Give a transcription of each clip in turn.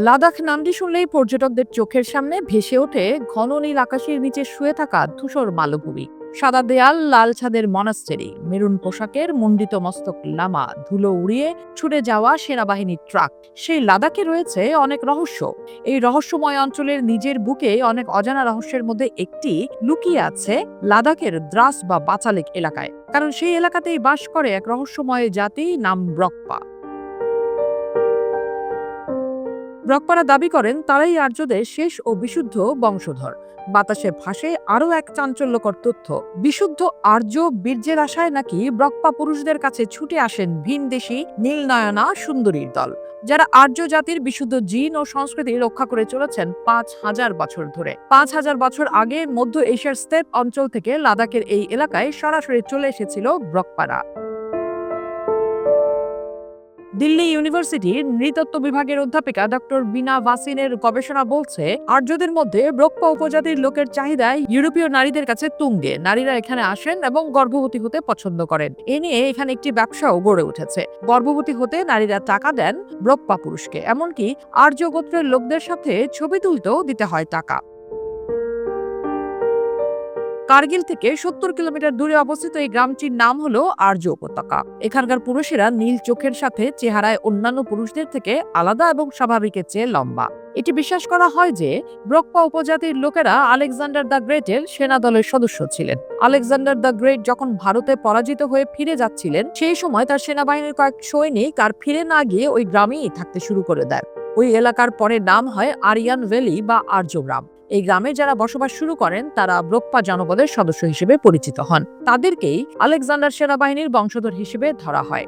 লাদাখ নামটি শুনলেই পর্যটকদের চোখের সামনে ভেসে ওঠে ঘন নীল আকাশের নিচে শুয়ে থাকা ধূসর মালভূমি। সাদা দেয়াল, লাল ছাদের মনাস্টেরি, মেরুন পোশাকের মণ্ডিত মস্তক লামা, ধুলো উড়িয়ে ছুটে যাওয়া সেনাবাহিনীর ট্রাক। সেই লাদাখে রয়েছে অনেক রহস্য। এই রহস্যময় অঞ্চলের নিজের বুকে অনেক অজানা রহস্যের মধ্যে একটি লুকিয়ে আছে লাদাখের দ্রাস বা বাচালিক এলাকায়। কারণ সেই এলাকাতেই বাস করে এক রহস্যময় জাতি, নাম ব্রকপা। ব্রকপারা দাবি করেন তারাই আর্যদের শেষ ও বিশুদ্ধ বংশধর। বাতাসে ভাসে আরও এক চাঞ্চল্যকর তথ্য। বিশুদ্ধ আর্য বীর্যের আশায় নাকি ব্রকপা পুরুষদের কাছে ছুটে আসেন ভিনদেশী নীলনয়না সুন্দরীর দল, যারা আর্য জাতির বিশুদ্ধ জিন ও সংস্কৃতি রক্ষা করে চলেছেন ৫,০০০ বছর ধরে। ৫,০০০ বছর আগে মধ্য এশিয়ার স্টেপ অঞ্চল থেকে লাদাখের এই এলাকায় সরাসরি চলে এসেছিল ব্রকপারা। দিল্লি ইউনিভার্সিটির নৃতত্ত্ব বিভাগের অধ্যাপিকা ডক্টর বিনা ভাসিনের গবেষণা বলছে, আর্যদের মধ্যে ব্রকপা উপজাতির লোকের চাহিদায় ইউরোপীয় নারীদের কাছে তুঙ্গে। নারীরা এখানে আসেন এবং গর্ভবতী হতে পছন্দ করেন। এ নিয়ে এখানে একটি ব্যবসাও গড়ে উঠেছে। গর্ভবতী হতে নারীরা টাকা দেন ব্রকপা পুরুষকে, এমনকি আর্য গোত্রের লোকদের সাথে ছবি তুলতেও দিতে হয় টাকা। কার্গিল থেকে ৭০ কিলোমিটার দূরে অবস্থিত এই গ্রামটির নাম হলো আর্য উপত্যকা। এখানকার পুরুষেরা নীল চোখের সাথে চেহারায় অন্যান্য পুরুষদের থেকে আলাদা এবং স্বাভাবিকের চেয়ে লম্বা। এটি বিশ্বাস করা হয় যে ব্রকপা উপজাতির লোকেরা আলেকজান্ডার দ্য গ্রেটের সেনা দলের সদস্য ছিলেন। আলেকজান্ডার দ্য গ্রেট যখন ভারতে পরাজিত হয়ে ফিরে যাচ্ছিলেন, সেই সময় তার সেনাবাহিনীর কয়েক সৈনিক আর ফিরে না গিয়ে ওই গ্রামেই থাকতে শুরু করে দেয়। ওই এলাকার পরে নাম হয় আরিয়ান ভ্যালি বা আর্য গ্রাম। এই গ্রামে যারা বসবাস শুরু করেন তারা ব্রকপা জনপদের সদস্য হিসেবে পরিচিত হন। তাদেরকেই আলেকজান্ডার সেনাবাহিনীর বংশধর হিসেবে ধরা হয়।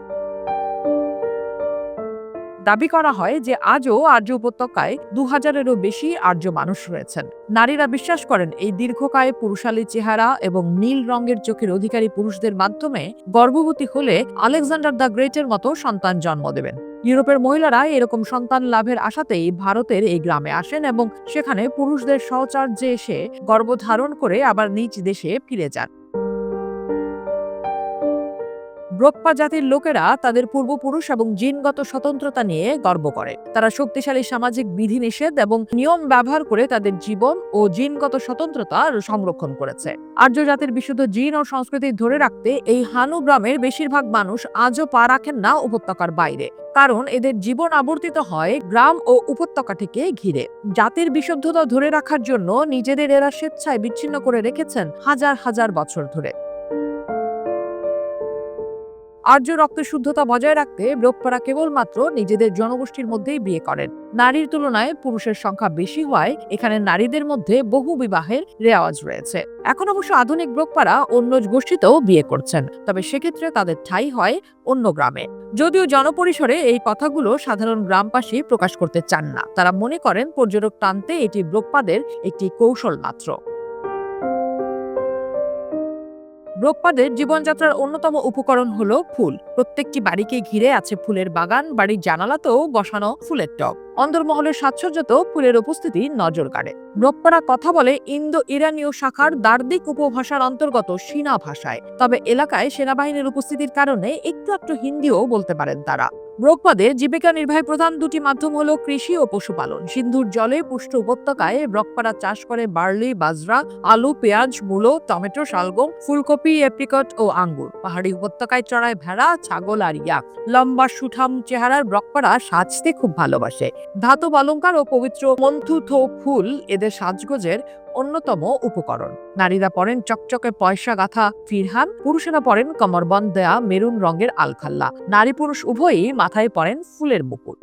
দাবি করা হয় যে আজও আর্য উপত্যকায় ২,০০০-এরও বেশি আর্য মানুষ রয়েছেন। নারীরা বিশ্বাস করেন এই দীর্ঘকায় পুরুষালী চেহারা এবং নীল রঙের চোখের অধিকারী পুরুষদের মাধ্যমে গর্ভবতী হলে আলেকজান্ডার দ্য গ্রেটের মতো সন্তান জন্ম দেবেন। ইউরোপের মহিলারা এরকম সন্তান লাভের আশাতেই ভারতের এই গ্রামে আসেন এবং সেখানে পুরুষদের সহচর্যে এসে গর্ভধারণ করে আবার নিজ দেশে ফিরে যান। ব্রকপা জাতির লোকেরা তাদের পূর্বপুরুষ এবং জিনগত স্বতন্ত্রতা নিয়ে গর্ব করে। তারা শক্তিশালী সামাজিক বিধিনিষেধ এবং নিয়ম ব্যবহার করে তাদের জীবন ও জিনগত স্বতন্ত্রতা সংরক্ষণ করেছে। আর্য জাতির বিশুদ্ধ জিন ও সংস্কৃতি ধরে রাখতে এই হানু গ্রামের বেশিরভাগ মানুষ আজও পা রাখেন না উপত্যকার বাইরে, কারণ এদের জীবন আবর্তিত হয় গ্রাম ও উপত্যকাটিকে ঘিরে। জাতির বিশুদ্ধতা ধরে রাখার জন্য নিজেদের এরা স্বেচ্ছায় বিচ্ছিন্ন করে রেখেছেন হাজার হাজার বছর ধরে। আর্য রক্তের শুদ্ধতা বজায় রাখতে ব্রকপারা কেবলমাত্র নিজেদের জনগোষ্ঠীর মধ্যেই বিয়ে করেন। নারীর তুলনায় পুরুষের সংখ্যা বেশি হওয়ায় এখানে নারীদের মধ্যে বহু বিবাহের রেওয়াজ রয়েছে। এখন অবশ্য আধুনিক ব্রকপারা অন্য গোষ্ঠীতেও বিয়ে করছেন, তবে সেক্ষেত্রে তাদের ঠাঁই হয় অন্য গ্রামে। যদিও জনপরিসরে এই কথাগুলো সাধারণ গ্রামবাসী প্রকাশ করতে চান না। তারা মনে করেন পর্যটক টানতে এটি ব্রকপাদের একটি কৌশল মাত্র। ব্রকপাদের জীবনযাত্রার অন্যতম উপকরণ হলো ফুল। প্রত্যেকটি বাড়িকে ঘিরে আছে ফুলের বাগান, বাড়ির জানালাতেও বসানো ফুলের টব। অন্দরমহলের সাজসজ্জাতেও ফুলের উপস্থিতি নজর কাড়ে। ব্রকপারা কথা বলে ইন্দো ইরানীয় শাখার দার্দিক উপভাষার অন্তর্গত সিনা ভাষায়, তবে এলাকায় সেনাবাহিনীর উপস্থিতির কারণে একটু একটু হিন্দিও বলতে পারেন তারা। ব্রকপাদের জীবিকা নির্বাহের প্রধান দুটি মাধ্যম হলো কৃষি ও পশুপালন। সিন্ধুর জলে পুষ্ট উপত্যকায় ব্রকপারা চাষ করে বার্লি, বাজরা, আলু, পেঁয়াজ, মূলো, টমেটো, শালগম, ফুলকপি, এপ্রিকট ও আঙ্গুর। পাহাড়ি উপত্যকায় চড়ায় ভেড়া, ছাগল আর ইয়াক। লম্বা সুঠাম চেহারার ব্রকপারা সাজতে খুব ভালোবাসে। ধাতব অলংকার ও পবিত্র মন্থুথো ফুল এদের সাজগোজের অন্যতম উপকরণ। নারীরা পরেন চকচকে পয়সা গাঁথা ফিরহান, পুরুষেরা পরেন কমরবন্দ দেয়া মেরুন রঙের আলখাল্লা। নারী পুরুষ উভয়ই মাথায় পরেন ফুলের মুকুট।